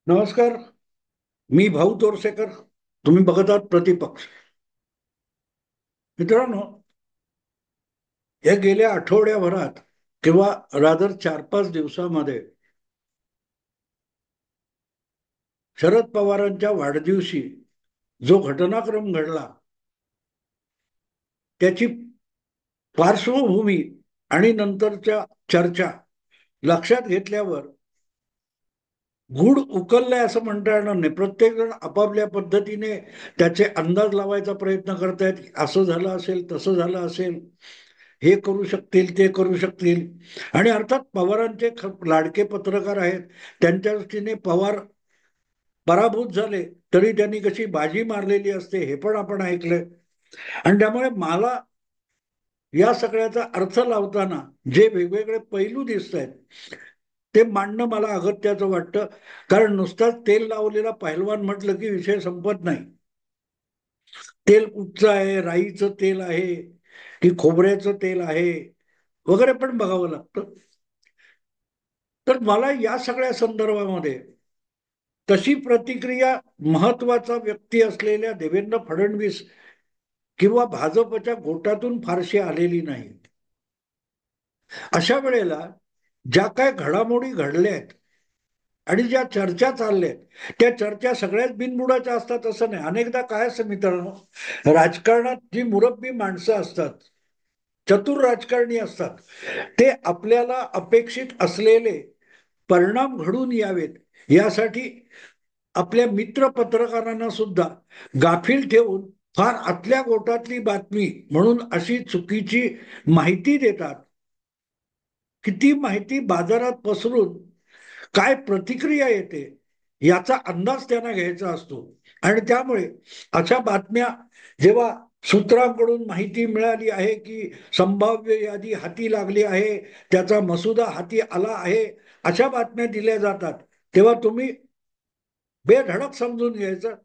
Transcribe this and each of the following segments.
नमस्कार. मी भाऊ तोरसेकर. तुम्ही बघत आहात प्रतिपक्ष. मित्रांनो, या गेल्या आठवड्याभरात किंवा रादर 4-5 दिवसामध्ये शरद पवारांच्या वाढदिवशी जो घटनाक्रम घडला त्याची पार्श्वभूमी आणि नंतरच्या चर्चा लक्षात घेतल्यावर गूढ उकललंय असं म्हणता येणार नाही. प्रत्येक जण आपापल्या पद्धतीने त्याचे अंदाज लावायचा प्रयत्न करतायत. असं झालं असेल, तसं झालं असेल, हे करू शकतील, ते करू शकतील. आणि अर्थात पवारांचे लाडके पत्रकार आहेत, त्यांच्या दृष्टीने पवार पराभूत झाले तरी त्यांनी कशी बाजी मारलेली असते हे पण आपण ऐकलंय. आणि त्यामुळे मला या सगळ्याचा अर्थ लावताना जे वेगवेगळे पैलू दिसत आहेत ते मांडणं मला अगत्याचं वाटतं. कारण नुसताच तेल लावलेला पहिलवान म्हटलं की विषय संपत नाही. तेल कुठचं आहे, राईचं तेल आहे की खोबऱ्याचं तेल आहे वगैरे पण बघावं लागतं. तर मला या सगळ्या संदर्भामध्ये तशी प्रतिक्रिया महत्वाचा व्यक्ती असलेल्या देवेंद्र फडणवीस किंवा भाजपच्या गोटातून फारशी आलेली नाही. अशा वेळेला ज्या काय घडामोडी घडल्या आहेत आणि ज्या चर्चा चालल्यात त्या चर्चा सगळ्याच बिनबुडाच्या असतात असं नाही. अनेकदा काय असं मित्रांनो, राजकारणात जी मुरब्बी माणसं असतात, चतुर राजकारणी असतात, ते आपल्याला अपेक्षित असलेले परिणाम घडून यावेत यासाठी आपल्या मित्र पत्रकारांना सुद्धा गाफील ठेवून फार आतल्या गोटातली बातमी म्हणून अशी चुकीची माहिती देतात की ती माहिती बाजारात पसरून काय प्रतिक्रिया येते याचा अंदाज त्यांना घ्यायचा असतो. आणि त्यामुळे अशा बातम्या जेव्हा सूत्रांकडून माहिती मिळाली आहे की संभाव्य यादी हाती लागली आहे, त्याचा मसुदा हाती आला आहे, अशा बातम्या दिल्या जातात, तेव्हा तुम्ही बेधडक समजून घ्यायचं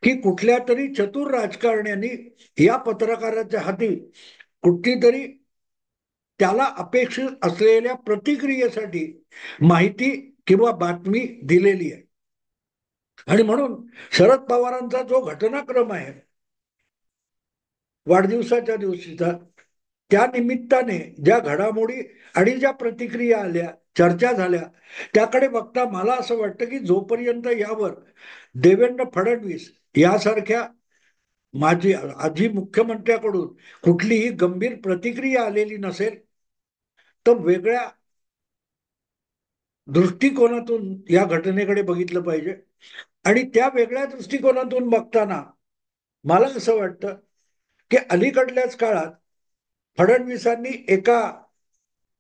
की कुठल्या तरी चतुर राजकारण्यांनी या पत्रकाराच्या हाती कुठली तरी त्याला अपेक्षित असलेल्या प्रतिक्रियेसाठी माहिती किंवा बातमी दिलेली आहे. आणि म्हणून शरद पवारांचा जो घटनाक्रम आहे वाढदिवसाच्या दिवशीचा, त्या निमित्ताने ज्या घडामोडी आणि ज्या प्रतिक्रिया आल्या, चर्चा झाल्या, त्याकडे बघता मला असं वाटतं की जोपर्यंत यावर देवेंद्र फडणवीस यासारख्या माजी आजी मुख्यमंत्र्याकडून कुठलीही गंभीर प्रतिक्रिया आलेली नसेल तर वेगळ्या दृष्टिकोनातून या घटनेकडे बघितलं पाहिजे. आणि त्या वेगळ्या दृष्टिकोनातून बघताना मला असं वाटतं की अलीकडल्याच काळात फडणवीसांनी एका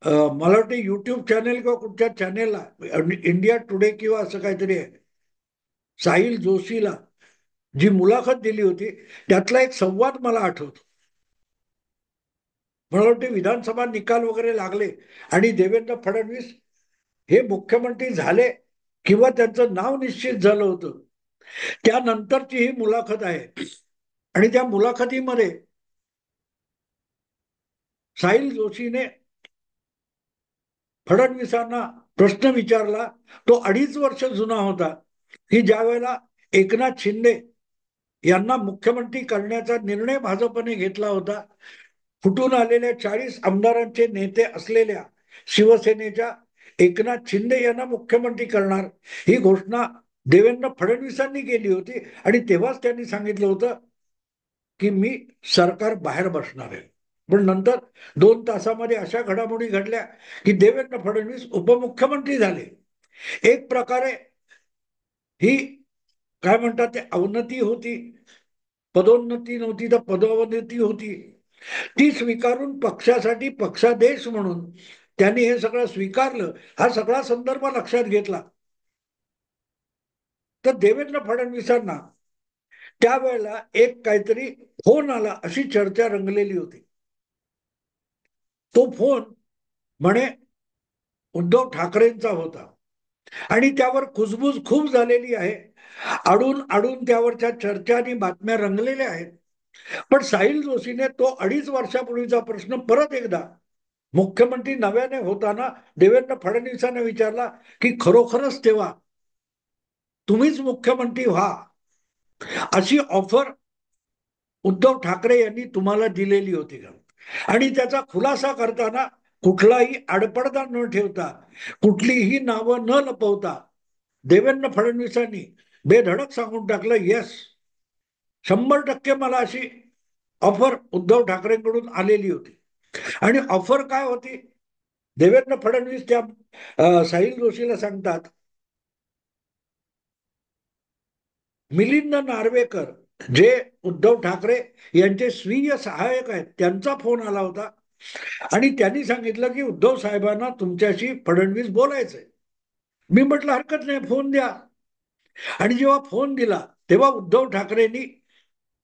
मला वाटतं युट्यूब चॅनेल किंवा कुठच्या चॅनेलला, इंडिया टुडे किंवा असं काहीतरी आहे, साहिल जोशीला जी मुलाखत दिली होती त्यातला एक संवाद मला आठवतो. मला वाटते विधानसभा निकाल वगैरे लागले आणि देवेंद्र फडणवीस हे मुख्यमंत्री झाले किंवा त्यांचं नाव निश्चित झालं होतं, त्यानंतरची ही मुलाखत आहे. आणि त्या मुलाखतीमध्ये साहिल जोशीने फडणवीसांना प्रश्न विचारला. तो 2.5 वर्ष जुना होता की ज्या वेळेला एकनाथ शिंदे यांना मुख्यमंत्री करण्याचा निर्णय भाजपने घेतला होता. फुटून आलेल्या 40 आमदारांचे नेते असलेल्या शिवसेनेच्या एकनाथ शिंदे यांना मुख्यमंत्री करणार ही घोषणा देवेंद्र फडणवीसांनी केली होती. आणि तेव्हाच त्यांनी सांगितलं होतं की मी सरकार बाहेर बसणार आहे. पण नंतर 2 तासामध्ये अशा घडामोडी घडल्या की देवेंद्र फडणवीस उपमुख्यमंत्री झाले. एक प्रकारे ही काय म्हणतात ते अवनती होती, पदोन्नती नव्हती तर पदोन्नती होती. ती स्वीकारून पक्षासाठी पक्षादेश म्हणून त्यांनी हे सगळं स्वीकारलं. हा सगळा संदर्भ लक्षात घेतला तर देवेंद्र फडणवीसांना त्यावेळेला एक काहीतरी फोन आला अशी चर्चा रंगलेली होती. तो फोन म्हणे उद्धव ठाकरेंचा होता आणि त्यावर कुजबूज खूप झालेली आहे. अडून अडून त्यावरच्या चर्चा आणि बातम्या रंगलेल्या आहेत. पण साहिल जोशीने तो 2.5 वर्षापूर्वीचा प्रश्न परत एकदा मुख्यमंत्री नव्याने होताना देवेंद्र फडणवीसांना विचारला की खरोखरच तेव्हा तुम्हीच मुख्यमंत्री व्हा, अशी ऑफर उद्धव ठाकरे यांनी तुम्हाला दिलेली होती का? आणि त्याचा खुलासा करताना कुठलाही आडपडदा न ठेवता, कुठलीही नावं न लपवता देवेंद्र फडणवीसांनी बेधडक सांगून टाकलं, येस, 100% मला अशी ऑफर उद्धव ठाकरेंकडून आलेली होती. आणि ऑफर काय होती? देवेंद्र फडणवीस त्या साहिल जोशीला सांगतात, मिलिंद नार्वेकर जे उद्धव ठाकरे यांचे स्वीय सहाय्यक आहेत, त्यांचा फोन आला होता आणि त्यांनी सांगितलं की उद्धव साहेबांना तुमच्याशी फडणवीस बोलायचंय. मी म्हटलं हरकत नाही, फोन द्या. आणि जेव्हा फोन दिला तेव्हा उद्धव ठाकरेंनी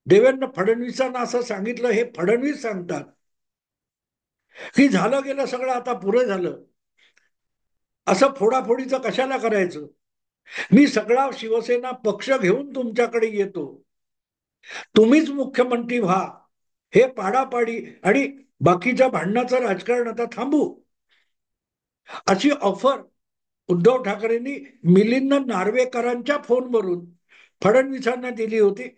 देवेंद्र फडणवीसांना असं सांगितलं, हे फडणवीस सांगतात की झालं गेलं सगळं, आता पुरे झालं, असं फोडाफोडीचं कशाला करायचं, मी सगळा शिवसेना पक्ष घेऊन तुमच्याकडे येतो, तुम्हीच मुख्यमंत्री व्हा, हे पाडापाडी आणि बाकीच्या भांडणाचं राजकारण आता थांबू, अशी ऑफर उद्धव ठाकरेंनी मिलिंद नार्वेकरांच्या फोनवरून फडणवीसांना दिली होती.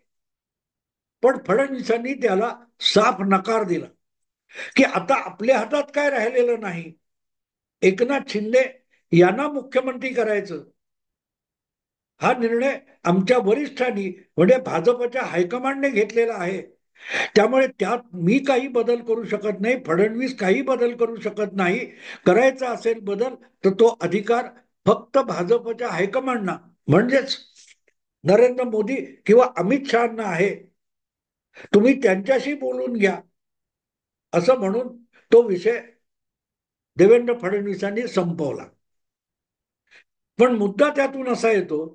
पण फडणवीसांनी त्याला साफ नकार दिला की आता आपल्या हातात काय राहिलेलं नाही, एकनाथ शिंदे यांना मुख्यमंत्री करायचं, हा निर्णय आमच्या वरिष्ठांनी म्हणजे भाजपच्या हायकमांडने घेतलेला आहे, त्यामुळे त्यात मी काही बदल करू शकत नाही, फडणवीस काही बदल करू शकत नाही, करायचा असेल बदल तर तो अधिकार फक्त भाजपच्या हायकमांडना म्हणजेच नरेंद्र मोदी किंवा अमित शहाना आहे, तुम्ही त्यांच्याशी बोलून घ्या, असं म्हणून तो विषय देवेंद्र फडणवीसांनी संपवला. पण मुद्दा त्यातून असा येतो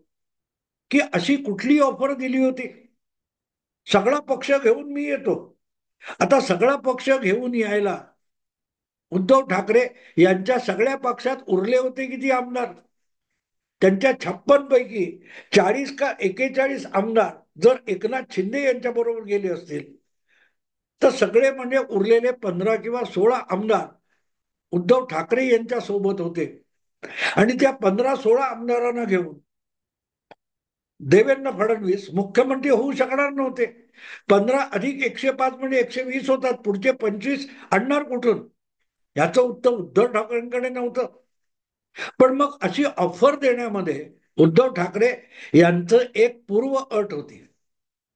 की अशी कुठली ऑफर दिली होती? सगळा पक्ष घेऊन मी येतो. आता सगळा पक्ष घेऊन यायला उद्धव ठाकरे यांच्या सगळ्या पक्षात उरले होते किती आमदार? त्यांच्या 56 पैकी 40 का 41 आमदार जर एकनाथ शिंदे यांच्या बरोबर गेले असतील तर सगळे म्हणजे उरलेले 15 किंवा 16 आमदार उद्धव ठाकरे यांच्या सोबत होते. आणि त्या 15-16 आमदारांना घेऊन देवेंद्र फडणवीस मुख्यमंत्री होऊ शकणार नव्हते. 15 अधिक 105 म्हणजे 120 होतात, पुढचे 25 आणणार कुठून? याचं उत्तर उद्धव ठाकरेंकडे नव्हतं. पण मग अशी ऑफर देण्यामध्ये उद्धव ठाकरे यांचं एक पूर्व अट होती.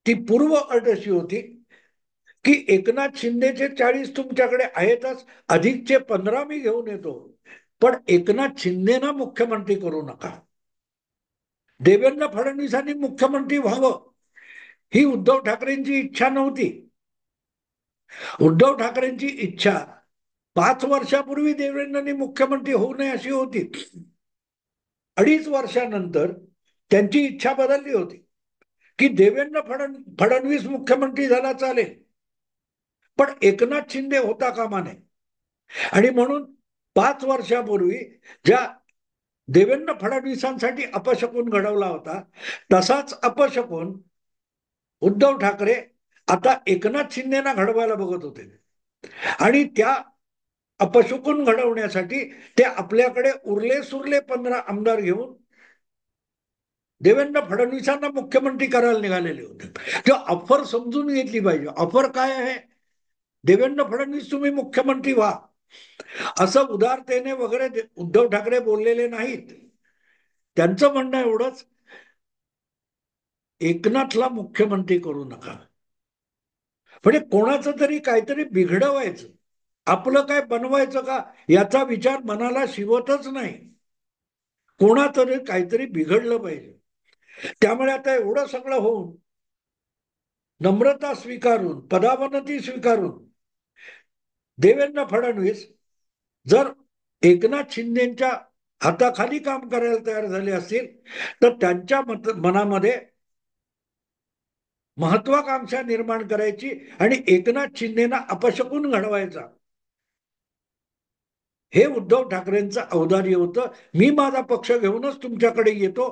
ती पूर्व अट अशी होती की एकनाथ शिंदेचे 40 तुमच्याकडे आहेतच, अधिकचे 15 मी घेऊन येतो, पण एकनाथ शिंदेना मुख्यमंत्री करू नका. देवेंद्र फडणवीसांनी मुख्यमंत्री व्हावं ही उद्धव ठाकरेंची इच्छा नव्हती. उद्धव ठाकरेंची इच्छा 5 वर्षापूर्वी देवेंद्रनी मुख्यमंत्री होऊ नये अशी होती. 2.5 वर्षानंतर त्यांची इच्छा बदलली होती की देवेंद्र फडणवीस मुख्यमंत्री झाला चालेल, पण एकनाथ शिंदे होता कामा नये. आणि म्हणून 5 वर्षापूर्वी ज्या देवेंद्र फडणवीसांसाठी अपशकुन घडवला होता, तसाच अपशकुन उद्धव ठाकरे आता एकनाथ शिंदेना घडवायला बघत होते. आणि त्या अपशकुन घडवण्यासाठी ते आपल्याकडे उरले सुरले 15 आमदार घेऊन देवेंद्र फडणवीसांना मुख्यमंत्री करायला निघालेले होते. तेव्हा ऑफर समजून घेतली पाहिजे. ऑफर काय आहे? देवेंद्र फडणवीस तुम्ही मुख्यमंत्री व्हा, असं उदारतेने वगैरे उद्धव ठाकरे बोललेले नाहीत. त्यांचं म्हणणं एवढंच, एकनाथला मुख्यमंत्री करू नका. म्हणजे कोणाचं तरी काहीतरी बिघडवायचं, आपलं काय बनवायचं का याचा विचार मनाला शिवतच नाही. कोणातरी काहीतरी बिघडलं पाहिजे. त्यामुळे आता एवढं सगळं होऊन नम्रता स्वीकारून पदावनती स्वीकारून देवेंद्र फडणवीस जर एकनाथ शिंदेच्या हाताखाली काम करायला तयार झाले असतील तर त्यांच्या मनामध्ये महत्वाकांक्षा निर्माण करायची आणि एकनाथ शिंदेना अपशकुन घडवायचा, हे उद्धव ठाकरेंचं औदार्य होतं. मी माझा पक्ष घेऊनच तुमच्याकडे येतो,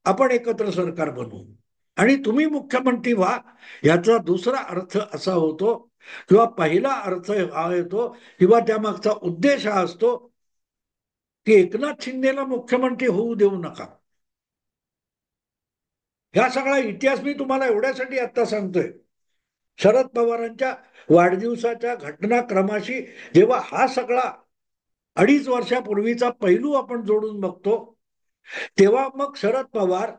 आपण एकत्र सरकार बनवू आणि तुम्ही मुख्यमंत्री व्हा. याचा दुसरा अर्थ असा होतो किंवा पहिला अर्थ हा येतो किंवा त्यामागचा उद्देश हा असतो की एकनाथ शिंदेला मुख्यमंत्री होऊ देऊ नका. ह्या सगळा इतिहास मी तुम्हाला एवढ्यासाठी आता सांगतोय. शरद पवारांच्या वाढदिवसाच्या घटनाक्रमाशी जेव्हा हा सगळा 2.5 वर्षापूर्वीचा पैलू आपण जोडून बघतो, तेव्हा मग शरद पवार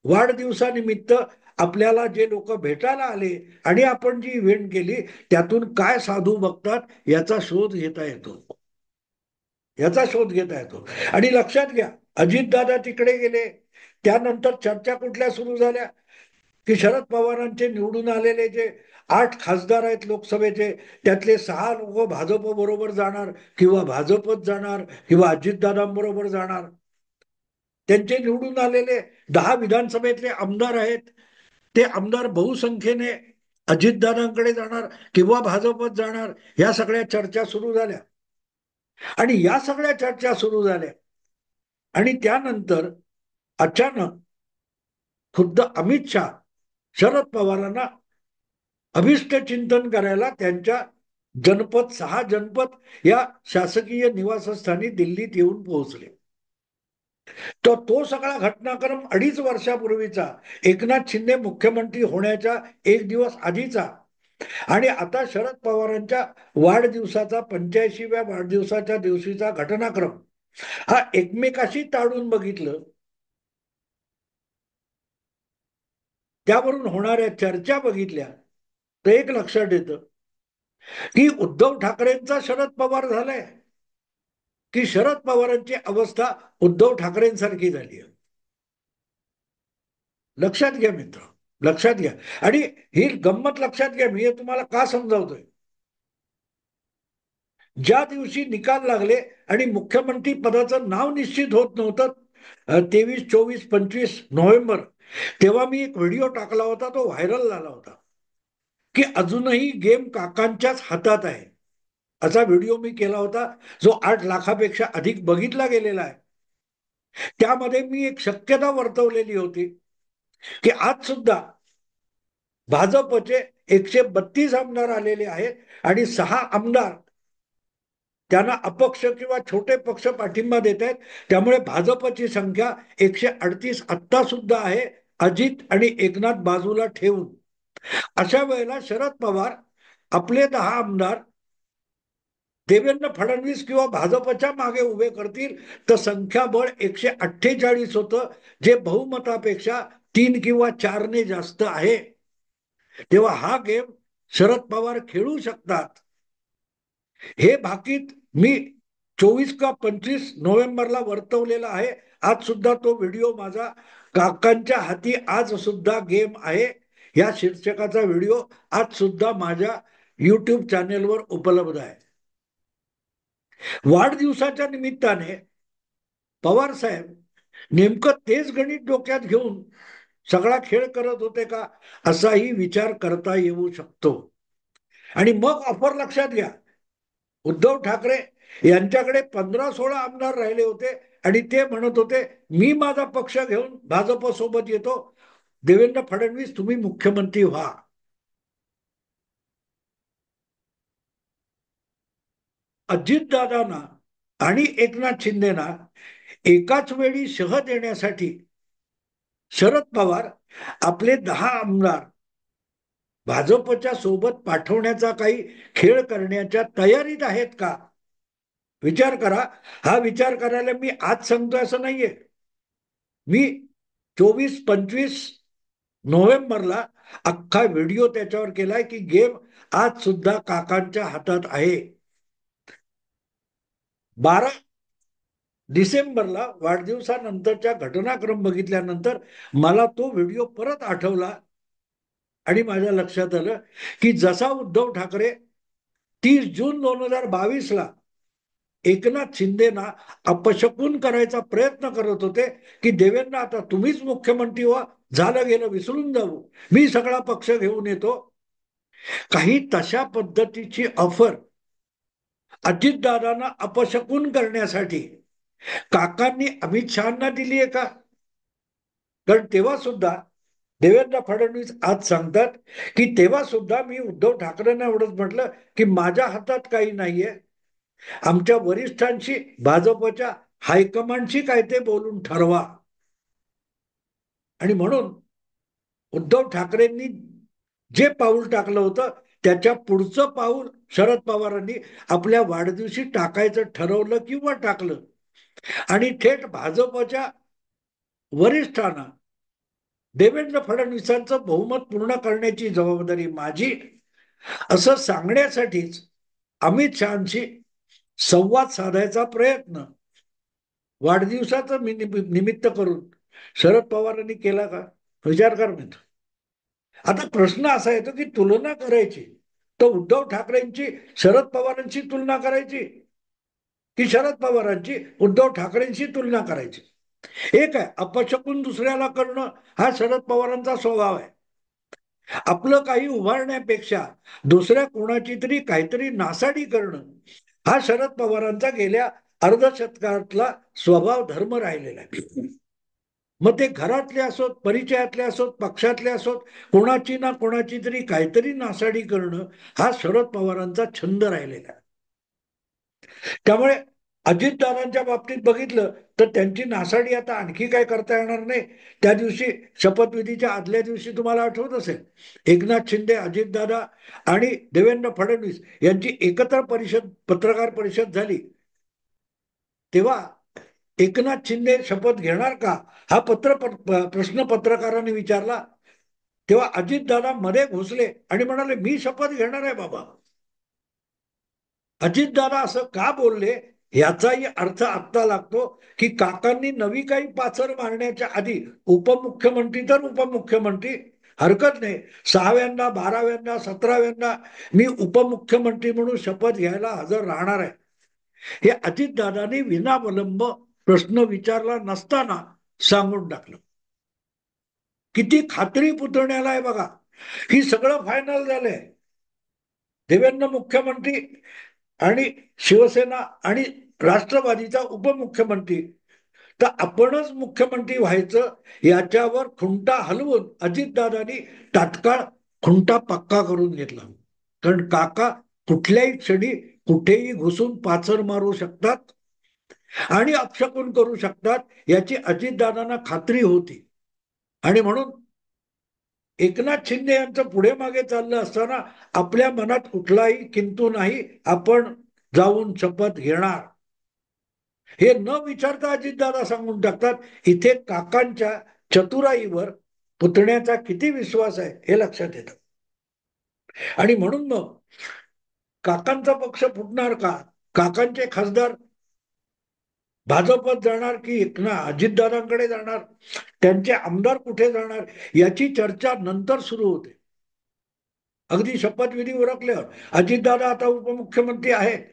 वाढदिवसानिमित्त आपल्याला जे लोक भेटायला आले आणि आपण जी इव्हेंट केली त्यातून काय साधू बघतात याचा शोध घेता येतो. आणि लक्षात घ्या, अजितदादा तिकडे गेले, त्यानंतर चर्चा कुठल्या सुरू झाल्या की शरद पवारांचे निवडून आलेले जे 8 खासदार आहेत लोकसभेचे, त्यातले 6 लोक भाजप बरोबर जाणार किंवा भाजपच जाणार किंवा अजितदादांबरोबर जाणार. त्यांचे निवडून आलेले 10 विधानसभेतले आमदार आहेत, ते आमदार बहुसंख्येने अजितदादांकडे जाणार किंवा भाजपत जाणार, या सगळ्या चर्चा सुरू झाल्या. आणि या सगळ्या चर्चा सुरू झाल्या आणि त्यानंतर अचानक खुद्द अमित शहा शरद पवारांना अभिष्ट चिंतन करायला त्यांच्या 6 जनपद या शासकीय निवासस्थानी दिल्लीत येऊन पोहोचले. तर तो सगळा घटनाक्रम 2.5 वर्षापूर्वीचा, एकनाथ शिंदे मुख्यमंत्री होण्याच्या 1 दिवस आधीचा, आणि आता शरद पवारांच्या वाढदिवसाचा 85व्या वाढदिवसाच्या दिवशीचा घटनाक्रम, हा एकमेकाशी ताडून बघितलं, त्यावरून होणाऱ्या चर्चा बघितल्या, तर एक लक्षात येतं की उद्धव ठाकरेंचा शरद पवार झालाय की शरद पवारांची अवस्था उद्धव ठाकरेंसारखी झाली आहे. लक्षात घ्या मित्र, लक्षात घ्या. आणि ही गंमत लक्षात घ्या, मी हे तुम्हाला का समजावतोय. ज्या दिवशी निकाल लागले आणि मुख्यमंत्री पदाचं नाव निश्चित होत नव्हतं, 23, 24, 25 नोव्हेंबर, तेव्हा मी एक व्हिडिओ टाकला होता, तो व्हायरल झाला होता की अजूनही गेम काकांच्याच हातात आहे. असा व्हिडिओ मी केला होता, जो 8 लाखापेक्षा अधिक बघितला गेलेला आहे. त्यामध्ये मी एक शक्यता वर्तवलेली होती की आज सुद्धा भाजपचे 132 आमदार आलेले आहेत आणि 6 आमदार त्यांना अपक्ष किंवा छोटे पक्ष पाठिंबा देत आहेत. त्यामुळे भाजपची संख्या 138 आत्ता सुद्धा आहे, अजित आणि एकनाथ बाजूला ठेवून. अशा वेळेला शरद पवार आपले 10 आमदार देवेंद्र फडणवीस किंवा भाजपच्या मागे उभे करतील, तर संख्याबळ 148 होतं, जे बहुमतापेक्षा 3 किंवा 4ने जास्त आहे. तेव्हा हा गेम शरद पवार खेळू शकतात, हे भाकीत मी 24 का 25 नोव्हेंबरला वर्तवलेला आहे. आज सुद्धा तो व्हिडिओ माझा काकांच्या हाती आज सुद्धा गेम आहे, या शीर्षकाचा व्हिडिओ आज सुद्धा माझ्या युट्यूब चॅनेलवर उपलब्ध आहे. वाढदिवसाच्या निमित्ताने पवार साहेब नेमकं तेच गणित डोक्यात घेऊन सगळा खेळ करत होते का, असाही विचार करता येऊ शकतो. आणि मग ऑफर लक्षात घ्या, उद्धव ठाकरे यांच्याकडे 15-16 आमदार राहिले होते आणि ते म्हणत होते मी माझा पक्ष घेऊन भाजप सोबत येतो, देवेंद्र फडणवीस तुम्ही मुख्यमंत्री व्हा. अजितदादांना आणि एकनाथ शिंदेना एकाच वेळी शह देण्यासाठी शरद पवार आपले 10 आमदार भाजपच्या सोबत पाठवण्याचा काही खेळ करण्याच्या तयारीत आहेत का, विचार करा. हा विचार करायला मी आज सांगतोय असं नाहीये. मी 24-25 नोव्हेंबरला अख्खा व्हिडिओ त्याच्यावर केलाय की गेम आज सुद्धा काकांच्या हातात आहे. 12 डिसेंबरला वाढदिवसानंतरच्या घटनाक्रम बघितल्यानंतर मला तो व्हिडिओ परत आठवला आणि माझ्या लक्षात आलं की जसा उद्धव ठाकरे 30 जून 2022ला एकनाथ शिंदेना अपशकुन करायचा प्रयत्न करत होते की देवेंद्र आता तुम्हीच मुख्यमंत्री व्हा, झालं गेलं विसरून जाऊ, मी सगळा पक्ष घेऊन येतो, काही तशा पद्धतीची ऑफर अजितदादांना अपशकुन करण्यासाठी काकांनी अमित शहाना दिली आहे का. कारण तेव्हा सुद्धा देवेंद्र फडणवीस आज सांगतात की तेव्हा सुद्धा मी उद्धव ठाकरेंना एवढंच म्हटलं की माझ्या हातात काही नाहीये, आमच्या वरिष्ठांशी भाजपच्या हायकमांडशी काय ते बोलून ठरवा. आणि म्हणून उद्धव ठाकरेंनी जे पाऊल टाकलं होतं त्याच्या पुढचं पाऊल शरद पवारांनी आपल्या वाढदिवशी टाकायचं ठरवलं किंवा टाकलं आणि थेट भाजपच्या वरिष्ठांना देवेंद्र फडणवीसांचं बहुमत पूर्ण करण्याची जबाबदारी माझी असं सांगण्यासाठीच अमित शहाशी संवाद साधायचा प्रयत्न वाढदिवसाचं निमित्त करून शरद पवारांनी केला का? विचार कर मित्र. आता प्रश्न असा येतो की तुलना करायची तर उद्धव ठाकरेंची शरद पवारांची तुलना करायची की शरद पवारांची उद्धव ठाकरेंशी तुलना करायची. एक आहे अपशकून दुसऱ्याला करणं, हा शरद पवारांचा स्वभाव आहे. आपलं काही उभारण्यापेक्षा दुसऱ्या कोणाची तरी काहीतरी नासाडी करणं हा शरद पवारांचा गेल्या अर्धशतकातला स्वभाव धर्म राहिलेला आहे. मग ते घरातले असोत, परिचयातले असोत, पक्षातले असोत, कोणाची ना कोणाची तरी काहीतरी नासाडी करणं हा शरद पवारांचा छंद राहिलेला आहे. त्यामुळे अजितदादांच्या बाबतीत बघितलं तर त्यांची नासाडी आता आणखी काय करता येणार नाही. त्या दिवशी शपथविधीच्या आदल्या दिवशी तुम्हाला आठवत असेल एकनाथ शिंदे, अजितदादा आणि देवेंद्र फडणवीस यांची एकत्र पत्रकार परिषद झाली. तेव्हा एकनाथ शिंदे शपथ घेणार का हा प्रश्न पत्रकारांनी विचारला. तेव्हा अजितदादा मध्ये घुसले आणि म्हणाले मी शपथ घेणार आहे बाबा. अजितदादा असं का बोलले याचाही अर्थ आत्ता लागतो की काकांनी नवी काही पाचर मारण्याच्या आधी उपमुख्यमंत्री तर उपमुख्यमंत्री, हरकत नाही 6व्यांदा 12व्यांदा 17व्यांदा मी उपमुख्यमंत्री म्हणून शपथ घ्यायला हजर राहणार आहे हे अजितदादांनी विनाविलंब प्रश्न विचारला नसताना सांगून टाकलं. किती खात्री पुतण्याला आहे बघा. ही सगळं फायनल झालंय. देवेंद्र मुख्यमंत्री आणि शिवसेना आणि राष्ट्रवादीचा उपमुख्यमंत्री, तर आपणच मुख्यमंत्री व्हायचं याच्यावर खुंटा हलवून अजितदादांनी तात्काळ खुंटा पक्का करून घेतला. कारण काका कुठल्याही क्षणी कुठेही घुसून पाचर मारू शकतात आणि अपशकुन करू शकतात याची अजितदादांना खात्री होती. आणि म्हणून एकनाथ शिंदे यांचं पुढे मागे चाललं असताना आपल्या मनात कुठलाही किंतु नाही, आपण जाऊन शपथ घेणार हे न विचारता अजितदादा सांगून टाकतात. इथे काकांच्या चतुराईवर पुतण्याचा किती विश्वास आहे हे लक्षात येतं. आणि म्हणून मग काकांचा पक्ष फुटणार का, काकांचे खासदार भाजपत जाणार की अजितदादांकडे जाणार, त्यांचे आमदार कुठे जाणार याची चर्चा नंतर सुरू होते. अगदी शपथविधी उरकल्यावर अजितदादा आता उपमुख्यमंत्री आहेत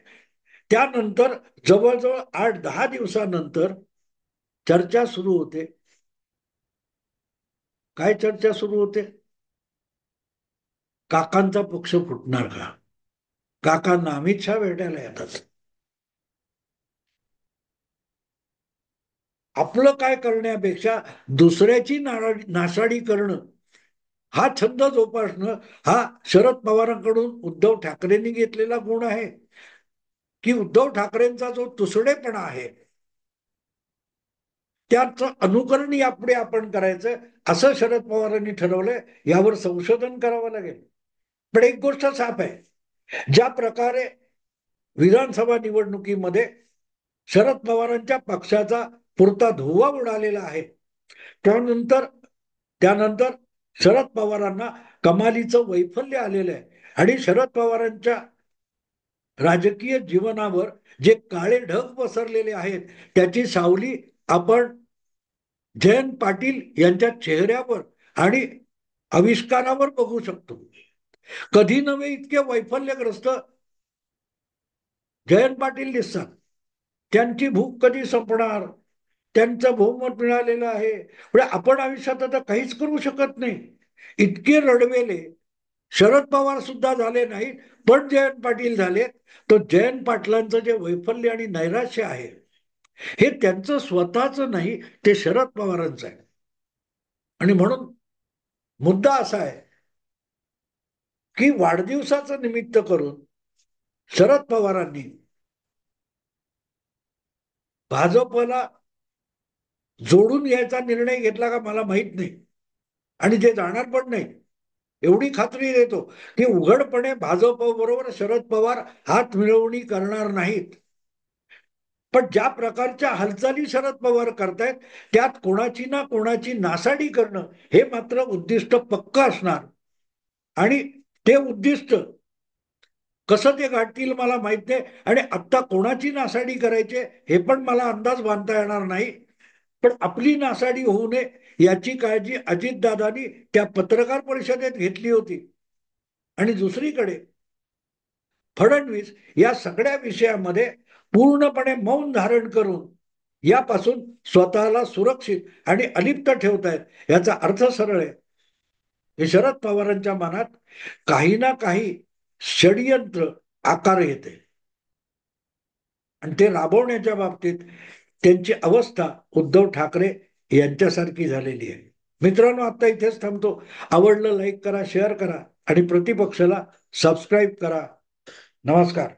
त्यानंतर जवळजवळ 8-10 दिवसानंतर चर्चा सुरू होते. काय चर्चा सुरू होते? काकांचा पक्ष फुटणार का? काकांना अमित शहा भेटायला येतात. आपलं काय करण्यापेक्षा दुसऱ्याची नासाडी करणं हा छंद जोपासणं हा शरद पवारांकडून उद्धव ठाकरेंनी घेतलेला गुण आहे की उद्धव ठाकरेंचा जो तुसडेपणा आहे त्याचं अनुकरण यापुढे आपण करायचं असं शरद पवारांनी ठरवलंय. यावर संशोधन करावं लागेल. पण एक गोष्ट साफ आहे, ज्या प्रकारे विधानसभा निवडणुकीमध्ये शरद पवारांच्या पक्षाचा पुरता धुव्वा उडालेला आहे त्यानंतर शरद पवारांना कमालीचं वैफल्य आलेलं आहे आणि शरद पवारांच्या राजकीय जीवनावर जे काळे ढग पसरलेले आहेत त्याची सावली आपण जयंत पाटील यांच्या चेहऱ्यावर आणि आविष्कारावर बघू शकतो. कधी नव्हे इतके वैफल्यग्रस्त जयंत पाटील दिसतात. त्यांची भूक कधी संपणार, त्यांचं बहुमत मिळालेलं आहे म्हणजे आपण आयुष्यात आता काहीच करू शकत नाही इतके रडवेले शरद पवार सुद्धा झाले नाहीत. पण जयंत पाटील झाले. तर जयंत पाटलांचं जे वैफल्य आणि नैराश्य आहे हे त्यांचं स्वतःच नाही, ते शरद पवारांचं आहे. आणि म्हणून मुद्दा असा आहे की वाढदिवसाचं निमित्त करून शरद पवारांनी भाजपला जोडून घ्यायचा निर्णय घेतला का मला माहित नाही. आणि जे जाणार पण नाही एवढी खात्री देतो की उघडपणे भाजप बरोबर शरद पवार हात मिळवणी करणार नाहीत. पण ज्या प्रकारच्या हालचाली शरद पवार करतायत त्यात कोणाची ना कोणाची नासाडी करणं हे मात्र उद्दिष्ट पक्क असणार. आणि ते उद्दिष्ट कसं ते गाठतील मला माहित नाही. आणि आता कोणाची नासाडी करायची हे पण मला अंदाज बांधता येणार नाही. पण आपली नासाडी होऊ नये याची काळजी अजितदादांनी त्या पत्रकार परिषदेत घेतली होती. आणि दुसरीकडे फडणवीस या सगळ्या विषयामध्ये पूर्णपणे मौन धारण करून यापासून स्वतःला सुरक्षित आणि अलिप्त ठेवतायत. याचा अर्थ सरळ आहे, हे शरद पवारांच्या मनात काही ना काही षडयंत्र आकार येते आणि ते राबवण्याच्या बाबतीत त्यांची अवस्था उद्धव ठाकरे यांच्यासारखी झालेली आहे. मित्रांनो, आता इथेच थांबतो. आवडलं लाईक करा, शेअर करा आणि प्रतिपक्षाला सबस्क्राईब करा. नमस्कार.